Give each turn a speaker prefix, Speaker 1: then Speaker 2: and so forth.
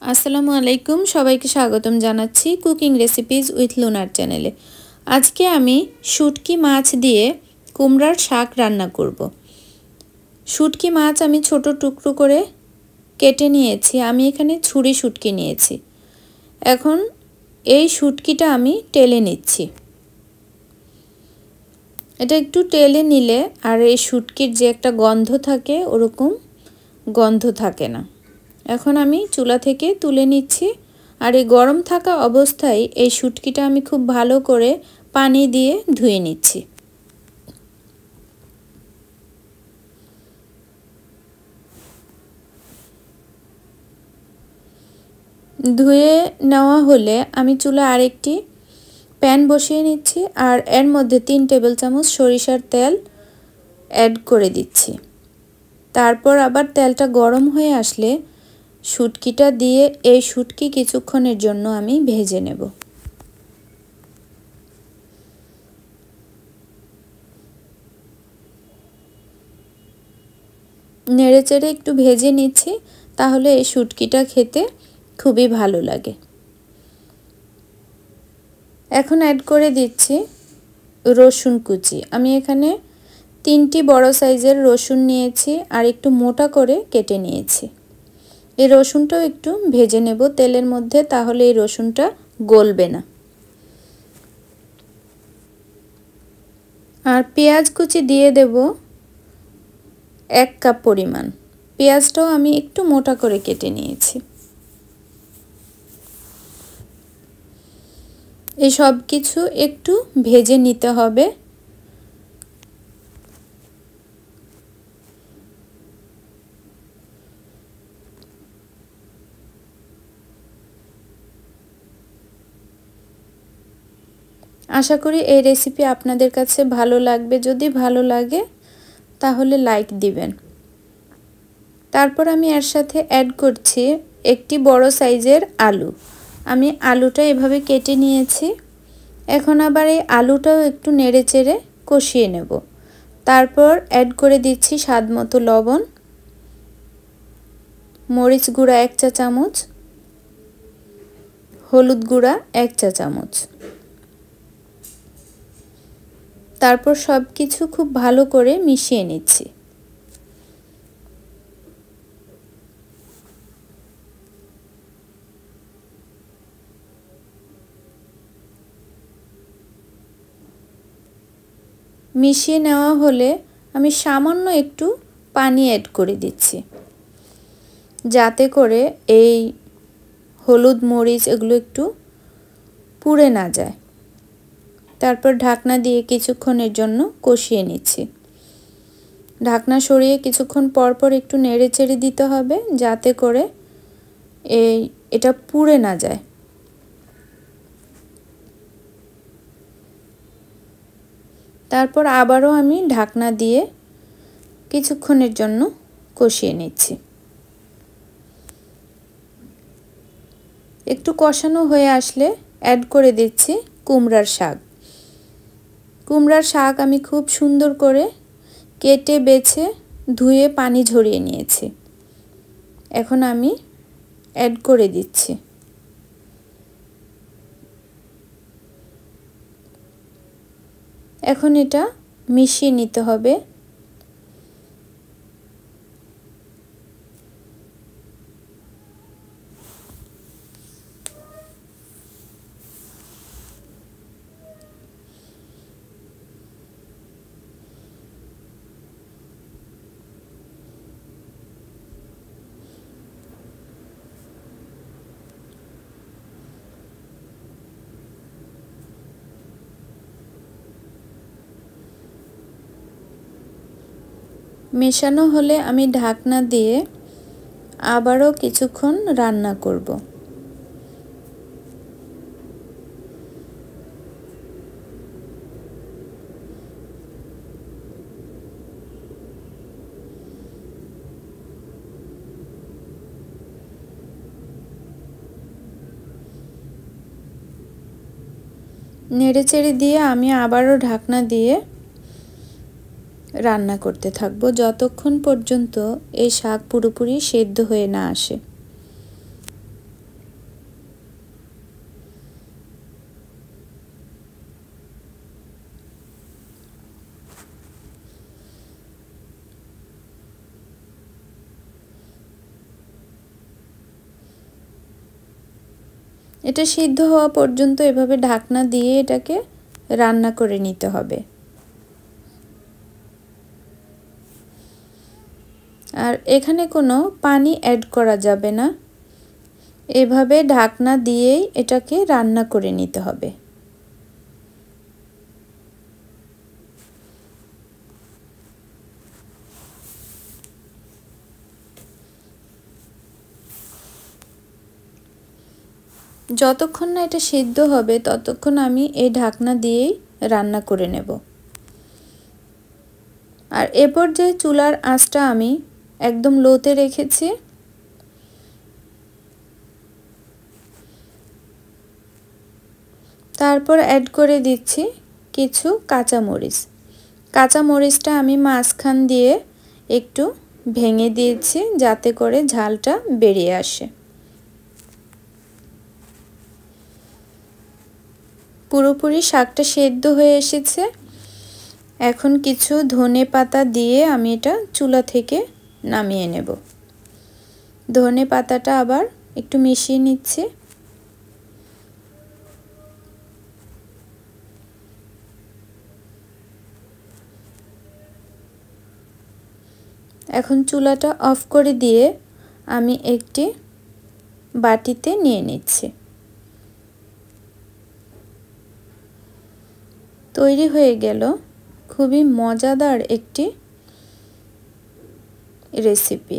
Speaker 1: আসসালামু আলাইকুম, সবাইকে স্বাগতম জানাচ্ছি কুকিং রেসিপিজ উইথ লুনার চ্যানেলে। আজকে আমি শুটকি মাছ দিয়ে কুমড়ার শাক রান্না করব। শুটকি মাছ আমি ছোট টুকরো করে কেটে নিয়েছি। আমি এখানে ছুরি শুটকি নিয়েছি। এখন এই শুটকিটা আমি টেলে নিচ্ছি। এটা একটু টেলে নিলে আর এই শুটকির যে একটা গন্ধ থাকে ওরকম গন্ধ থাকে না। এখন আমি চুলা থেকে তুলে নিচ্ছি। আর এই গরম থাকা অবস্থায় এই শুটকিটা আমি খুব ভালো করে পানি দিয়ে ধুয়ে নিচ্ছি। ধুয়ে নেওয়া হলে আমি চুলা আরেকটি প্যান বসিয়ে নিচ্ছি আর এর মধ্যে 3 টেবিল চামচ সরিষার তেল অ্যাড করে দিচ্ছি। তারপর আবার তেলটা গরম হয়ে আসলে শুটকিটা দিয়ে এই শুটকি কিছুক্ষণের জন্য আমি ভেজে নেব। নেড়েচেড়ে একটু ভেজে নিচ্ছি, তাহলে এই শুটকিটা খেতে খুবই ভালো লাগে। এখন অ্যাড করে দিচ্ছি রসুন কুচি। আমি এখানে 3টি বড় সাইজের রসুন নিয়েছি আর একটু মোটা করে কেটে নিয়েছি। এই রসুনটাও একটু ভেজে নেব তেলের মধ্যে, তাহলে এই রসুনটা গলবে না। আর পেঁয়াজ কুচি দিয়ে দেব 1 কাপ পরিমাণ। পেঁয়াজটাও আমি একটু মোটা করে কেটে নিয়েছি। এই সব কিছু একটু ভেজে নিতে হবে। আশা করি এই রেসিপি আপনাদের কাছে ভালো লাগবে। যদি ভালো লাগে তাহলে লাইক দিবেন। তারপর আমি এর সাথে অ্যাড করছি একটি বড় সাইজের আলু। আমি আলুটা এভাবে কেটে নিয়েছি। এখন আবার এই আলুটাও একটু নেড়েচেড়ে কষিয়ে নেব। তারপর অ্যাড করে দিচ্ছি স্বাদমতো লবণ, মরিচ গুঁড়া 1 চা চামচ, হলুদ গুঁড়া 1 চা চামচ। তারপর সব কিছু খুব ভালো করে মিশিয়ে নিচ্ছি। মিশিয়ে নেওয়া হলে আমি সামান্য একটু পানি অ্যাড করে দিচ্ছি, যাতে করে এই হলুদ মরিচ এগুলো একটু পুড়ে না যায়। তারপর ঢাকনা দিয়ে কিছুক্ষণের জন্য কষিয়ে নিচ্ছি। ঢাকনা সরিয়ে কিছুক্ষণ পর পর একটু নেড়েচেড়ে দিতে হবে, যাতে করে এটা পুড়ে না যায়। তারপর আবারও আমি ঢাকনা দিয়ে কিছুক্ষণের জন্য কষিয়ে নিচ্ছি। একটু কষানো হয়ে আসলে অ্যাড করে দিচ্ছি কুমড়ার শাক। কুমড়ার শাক আমি খুব সুন্দর করে কেটে বেছে ধুয়ে পানি ঝরিয়ে নিয়েছি। এখন আমি অ্যাড করে দিচ্ছি। এখন এটা মিশিয়ে নিতে হবে। মেশানো হলে আমি ঢাকনা দিয়ে আবারও কিছুক্ষণ রান্না করব। নেড়েচেড়ে দিয়ে আমি আবারও ঢাকনা দিয়ে রান্না করতে থাকবো, যতক্ষণ পর্যন্ত এই শাক পুরোপুরি সেদ্ধ হয়ে না আসে। এটা সিদ্ধ হওয়া পর্যন্ত এভাবে ঢাকনা দিয়ে এটাকে রান্না করে নিতে হবে। আর এখানে কোনো পানি অ্যাড করা যাবে না, এভাবে ঢাকনা দিয়েই এটাকে রান্না করে নিতে হবে। যতক্ষণ না এটা সিদ্ধ হবে ততক্ষণ আমি এই ঢাকনা দিয়েই রান্না করে নেব। আর এ পর্যায়ে চুলার আঁচটা আমি একদম লোতে রেখেছি। তারপর অ্যাড করে দিচ্ছি কিছু কাঁচামরিচ। কাঁচামরিচটা আমি মাঝখান দিয়ে একটু ভেঙে দিয়েছি যাতে করে ঝালটা বেরিয়ে আসে। পুরোপুরি শাকটা সেদ্ধ হয়ে এসেছে। এখন কিছু ধনেপাতা দিয়ে আমি এটা চুলা থেকে নামিয়ে নেব। ধনেপাতাটা আবার একটু মিশিয়ে নিচ্ছি। এখন চুলাটা অফ করে দিয়ে আমি একটি বাটিতে নিয়ে নিচ্ছি। তৈরি হয়ে গেল খুবই মজাদার একটি রেসিপি।